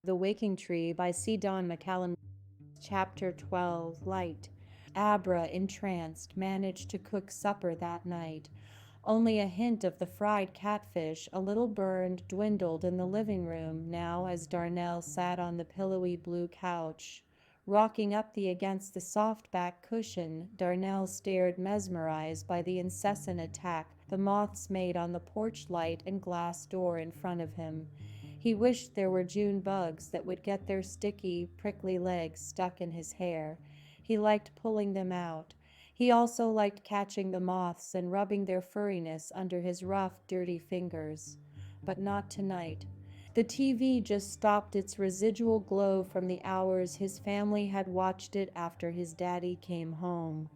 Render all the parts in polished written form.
The Waking Tree by C. Don McCallum. Chapter 12. Light. Abra, entranced, managed to cook supper that night. Only a hint of the fried catfish, a little burned, dwindled in the living room now as Darnell sat on the pillowy blue couch. Rocking up against the soft back cushion, Darnell stared mesmerized by the incessant attack the moths made on the porch light and glass door in front of him. He wished there were June bugs that would get their sticky, prickly legs stuck in his hair. He liked pulling them out. He also liked catching the moths and rubbing their furriness under his rough, dirty fingers. But not tonight. The TV just stopped its residual glow from the hours his family had watched it after his daddy came home.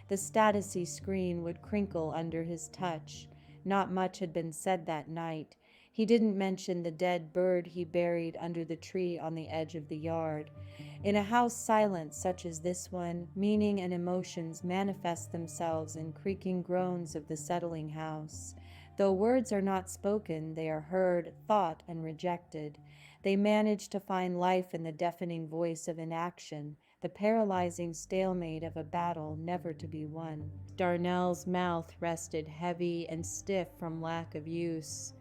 The statusy screen would crinkle under his touch. Not much had been said that night. He didn't mention the dead bird he buried under the tree on the edge of the yard. In a house silent such as this one, meaning and emotions manifest themselves in creaking groans of the settling house. Though words are not spoken, they are heard, thought, and rejected. They manage to find life in the deafening voice of inaction, the paralyzing stalemate of a battle never to be won. Darnell's mouth rested heavy and stiff from lack of use.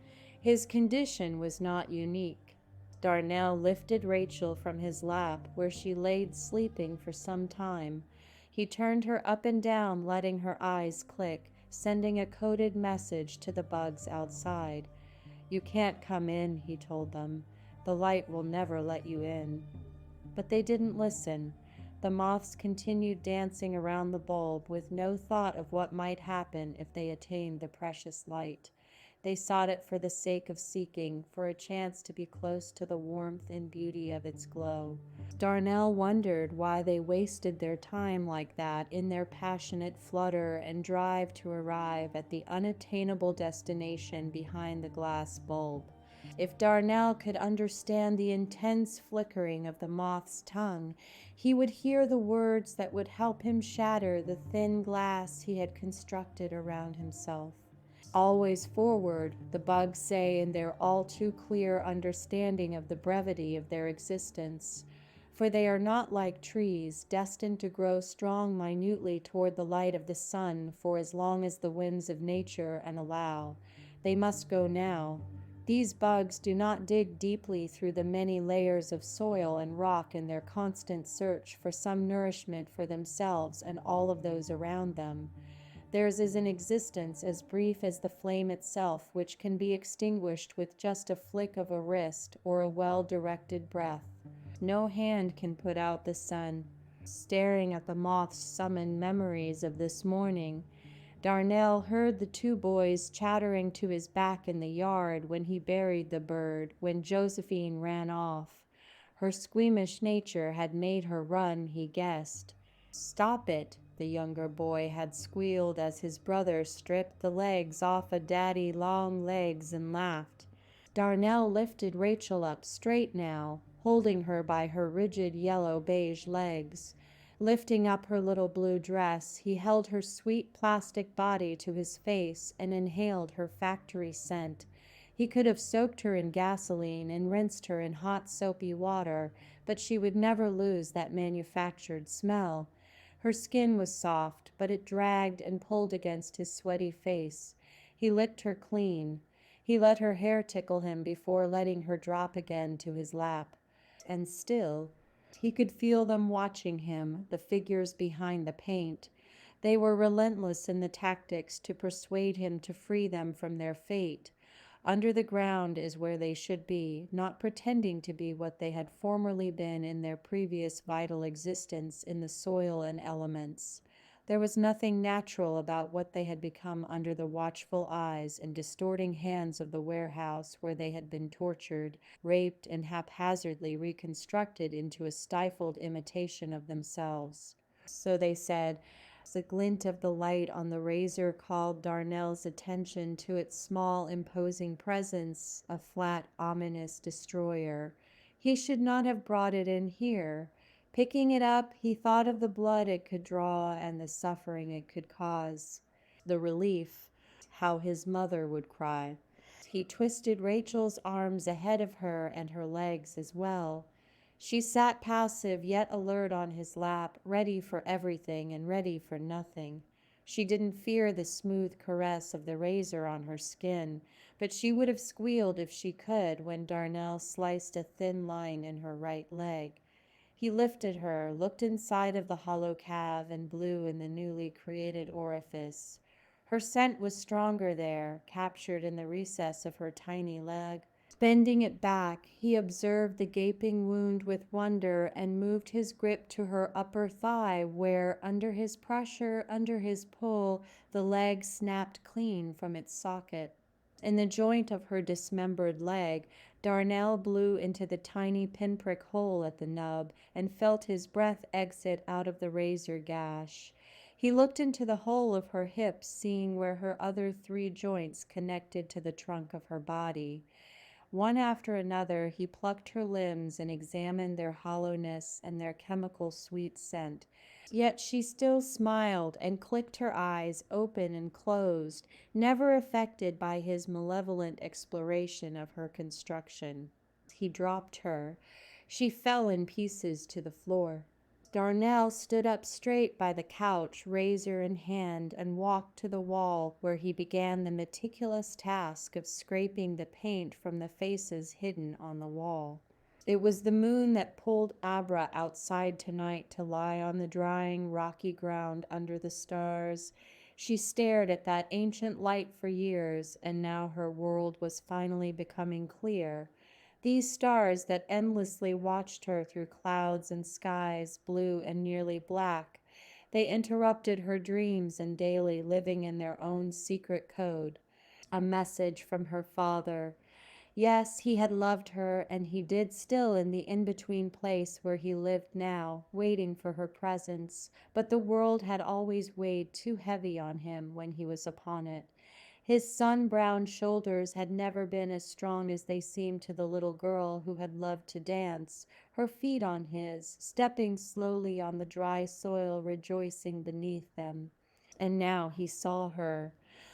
His condition was not unique. Darnell lifted Rachel from his lap, where she laid sleeping for some time. He turned her up and down, letting her eyes click, sending a coded message to the bugs outside. "You can't come in," he told them. "The light will never let you in." But they didn't listen. The moths continued dancing around the bulb with no thought of what might happen if they attained the precious light. They sought it for the sake of seeking, for a chance to be close to the warmth and beauty of its glow. Darnell wondered why they wasted their time like that in their passionate flutter and drive to arrive at the unattainable destination behind the glass bulb. If Darnell could understand the intense flickering of the moth's tongue, he would hear the words that would help him shatter the thin glass he had constructed around himself. Always forward, the bugs say in their all too clear understanding of the brevity of their existence. For they are not like trees, destined to grow strong minutely toward the light of the sun for as long as the winds of nature and allow. They must go now. These bugs do not dig deeply through the many layers of soil and rock in their constant search for some nourishment for themselves and all of those around them. Theirs is an existence as brief as the flame itself, which can be extinguished with just a flick of a wrist or a well-directed breath. No hand can put out the sun. Staring at the moths summoned memories of this morning, Darnell heard the two boys chattering to his back in the yard when he buried the bird, when Josephine ran off. Her squeamish nature had made her run, he guessed. "Stop it," the younger boy had squealed as his brother stripped the legs off of Daddy's long legs and laughed. Darnell lifted Rachel up straight now, holding her by her rigid yellow-beige legs. Lifting up her little blue dress, he held her sweet plastic body to his face and inhaled her factory scent. He could have soaked her in gasoline and rinsed her in hot soapy water, but she would never lose that manufactured smell. Her skin was soft, but it dragged and pulled against his sweaty face. He licked her clean. He let her hair tickle him before letting her drop again to his lap. And still, he could feel them watching him, the figures behind the paint. They were relentless in the tactics to persuade him to free them from their fate. Under the ground is where they should be, not pretending to be what they had formerly been in their previous vital existence in the soil and elements. There was nothing natural about what they had become under the watchful eyes and distorting hands of the warehouse where they had been tortured, raped, and haphazardly reconstructed into a stifled imitation of themselves. So they said, the glint of the light on the razor called Darnell's attention to its small, imposing presence, a flat, ominous destroyer. He should not have brought it in here. Picking it up, he thought of the blood it could draw and the suffering it could cause. The relief, how his mother would cry. He twisted Rachel's arms ahead of her and her legs as well. She sat passive yet alert on his lap, ready for everything and ready for nothing. She didn't fear the smooth caress of the razor on her skin, but she would have squealed if she could when Darnell sliced a thin line in her right leg. He lifted her, looked inside of the hollow calf, and blew in the newly created orifice. Her scent was stronger there, captured in the recess of her tiny leg. Bending it back, he observed the gaping wound with wonder and moved his grip to her upper thigh, where, under his pressure, under his pull, the leg snapped clean from its socket. In the joint of her dismembered leg, Darnell blew into the tiny pinprick hole at the nub and felt his breath exit out of the razor gash. He looked into the hole of her hips, seeing where her other three joints connected to the trunk of her body. One after another, he plucked her limbs and examined their hollowness and their chemical sweet scent. Yet she still smiled and clicked her eyes open and closed, never affected by his malevolent exploration of her construction. He dropped her. She fell in pieces to the floor. Darnell stood up straight by the couch, razor in hand, and walked to the wall, where he began the meticulous task of scraping the paint from the faces hidden on the wall. It was the moon that pulled Abra outside tonight to lie on the drying, rocky ground under the stars. She stared at that ancient light for years, and now her world was finally becoming clear. These stars that endlessly watched her through clouds and skies, blue and nearly black, they interrupted her dreams and daily living in their own secret code. A message from her father. Yes, he had loved her, and he did still in the in-between place where he lived now, waiting for her presence. But the world had always weighed too heavy on him when he was upon it. His sun-browned shoulders had never been as strong as they seemed to the little girl who had loved to dance, her feet on his, stepping slowly on the dry soil, rejoicing beneath them. And now he saw her.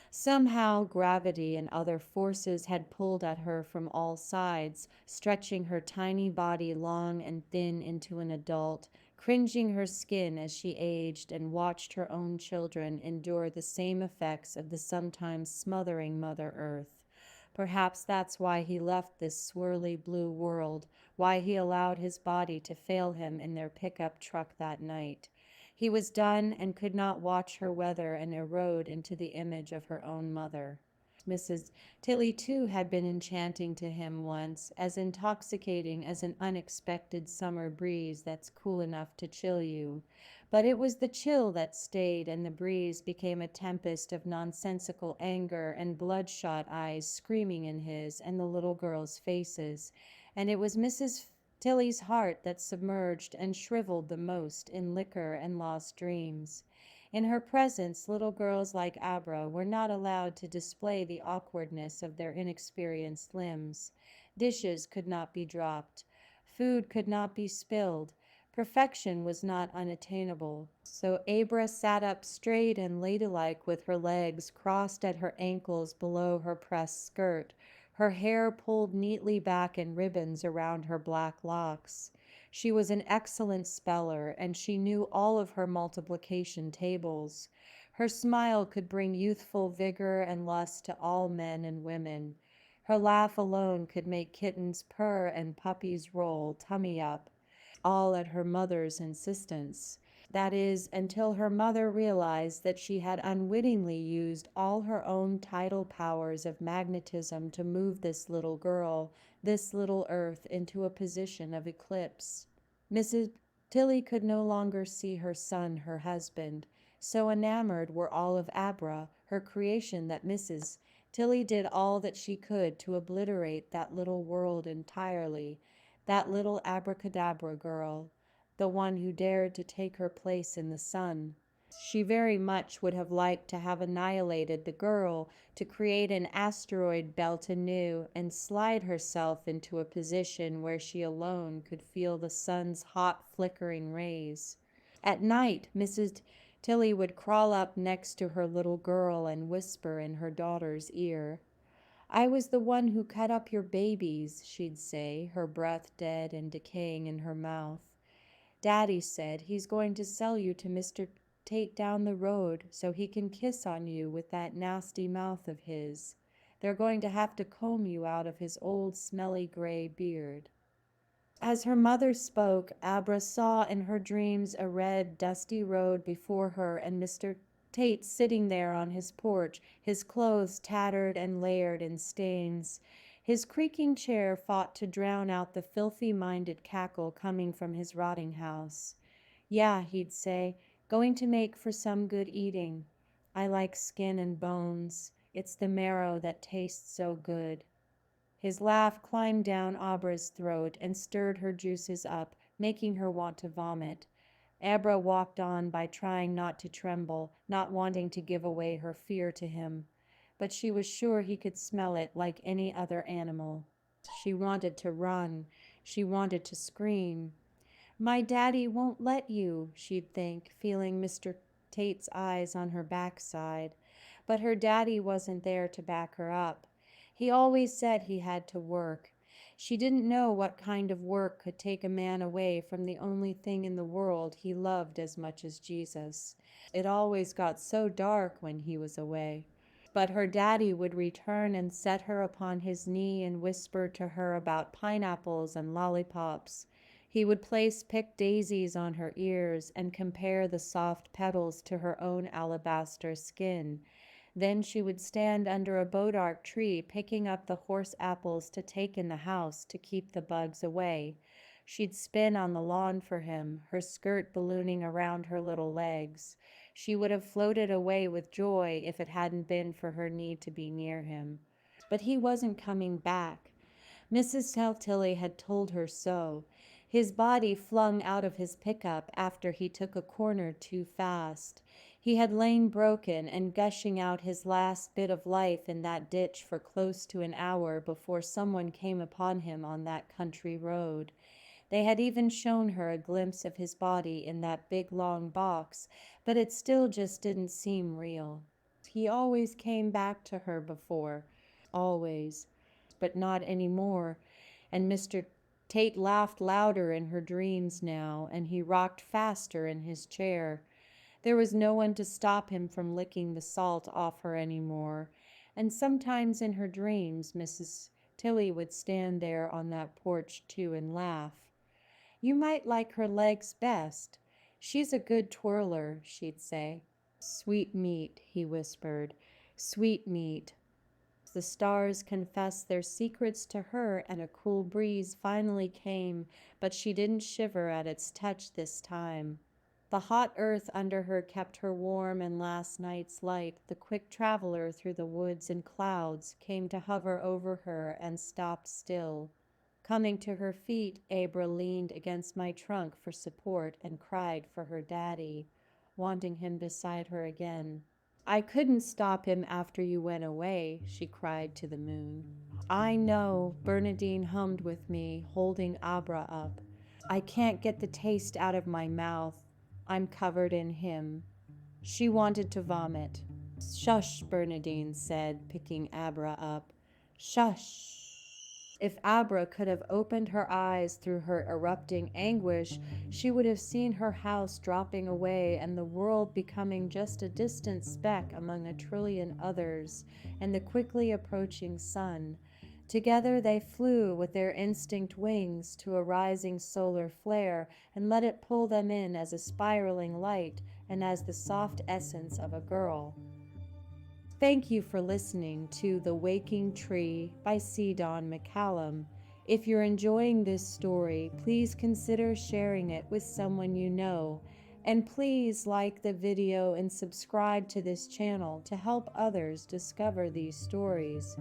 Somehow gravity and other forces had pulled at her from all sides, stretching her tiny body long and thin into an adult, cringing her skin as she aged and watched her own children endure the same effects of the sometimes smothering Mother Earth. Perhaps that's why he left this swirly blue world, why he allowed his body to fail him in their pickup truck that night. He was done and could not watch her wither and erode into the image of her own mother. Mrs. Tilly, too, had been enchanting to him once, as intoxicating as an unexpected summer breeze that's cool enough to chill you. But it was the chill that stayed, and the breeze became a tempest of nonsensical anger and bloodshot eyes screaming in his and the little girls' faces. And it was Mrs. Tilly's heart that submerged and shriveled the most in liquor and lost dreams. In her presence, little girls like Abra were not allowed to display the awkwardness of their inexperienced limbs. Dishes could not be dropped. Food could not be spilled. Perfection was not unattainable. So Abra sat up straight and ladylike with her legs crossed at her ankles below her pressed skirt, her hair pulled neatly back in ribbons around her black locks. She was an excellent speller, and she knew all of her multiplication tables. Her smile could bring youthful vigor and lust to all men and women. Her laugh alone could make kittens purr and puppies roll, tummy up, all at her mother's insistence. That is, until her mother realized that she had unwittingly used all her own tidal powers of magnetism to move this little girl, this little earth, into a position of eclipse. Mrs. Tilly could no longer see her son, her husband. So enamored were all of Abra, her creation, that Mrs. Tilly did all that she could to obliterate that little world entirely, that little abracadabra girl, the one who dared to take her place in the sun. She very much would have liked to have annihilated the girl, to create an asteroid belt anew and slide herself into a position where she alone could feel the sun's hot flickering rays. At night, Mrs. Tilly would crawl up next to her little girl and whisper in her daughter's ear, I was the one who cut up your babies, she'd say, her breath dead and decaying in her mouth. Daddy said he's going to sell you to Mr. Tate down the road so he can kiss on you with that nasty mouth of his. They're going to have to comb you out of his old smelly gray beard. As her mother spoke, Abra saw in her dreams a red, dusty road before her and Mr. Tate sitting there on his porch, his clothes tattered and layered in stains. His creaking chair fought to drown out the filthy-minded cackle coming from his rotting house. Yeah, he'd say, going to make for some good eating. I like skin and bones. It's the marrow that tastes so good. His laugh climbed down Abra's throat and stirred her juices up, making her want to vomit. Abra walked on by trying not to tremble, not wanting to give away her fear to him. But she was sure he could smell it like any other animal. She wanted to run. She wanted to scream. My daddy won't let you, she'd think, feeling Mr. Tate's eyes on her backside. But her daddy wasn't there to back her up. He always said he had to work. She didn't know what kind of work could take a man away from the only thing in the world he loved as much as Jesus. It always got so dark when he was away. But her daddy would return and set her upon his knee and whisper to her about pineapples and lollipops. He would place picked daisies on her ears and compare the soft petals to her own alabaster skin. Then she would stand under a bodark tree picking up the horse apples to take in the house to keep the bugs away. She'd spin on the lawn for him, her skirt ballooning around her little legs. She would have floated away with joy if it hadn't been for her need to be near him. But he wasn't coming back. Mrs. Saltilly had told her so. His body flung out of his pickup after he took a corner too fast. He had lain broken and gushing out his last bit of life in that ditch for close to an hour before someone came upon him on that country road. They had even shown her a glimpse of his body in that big long box, but it still just didn't seem real. He always came back to her before, always, but not anymore, and Mr. Tate laughed louder in her dreams now, and he rocked faster in his chair. There was no one to stop him from licking the salt off her anymore, and sometimes in her dreams Mrs. Tilly would stand there on that porch too and laugh. You might like her legs best. She's a good twirler, she'd say. Sweet meat, he whispered. Sweet meat. The stars confessed their secrets to her, and a cool breeze finally came, but she didn't shiver at its touch this time. The hot earth under her kept her warm, and last night's light, the quick traveler through the woods and clouds, came to hover over her and stopped still. Coming to her feet, Abra leaned against my trunk for support and cried for her daddy, wanting him beside her again. I couldn't stop him after you went away, she cried to the moon. I know, Bernadine hummed with me, holding Abra up. I can't get the taste out of my mouth. I'm covered in him. She wanted to vomit. Shush, Bernadine said, picking Abra up. Shush. If Abra could have opened her eyes through her erupting anguish, she would have seen her house dropping away and the world becoming just a distant speck among a trillion others, and the quickly approaching sun. Together they flew with their instinct wings to a rising solar flare and let it pull them in as a spiraling light and as the soft essence of a girl. Thank you for listening to The Waking Tree by C. Don McCallum. If you're enjoying this story, please consider sharing it with someone you know. And please like the video and subscribe to this channel to help others discover these stories.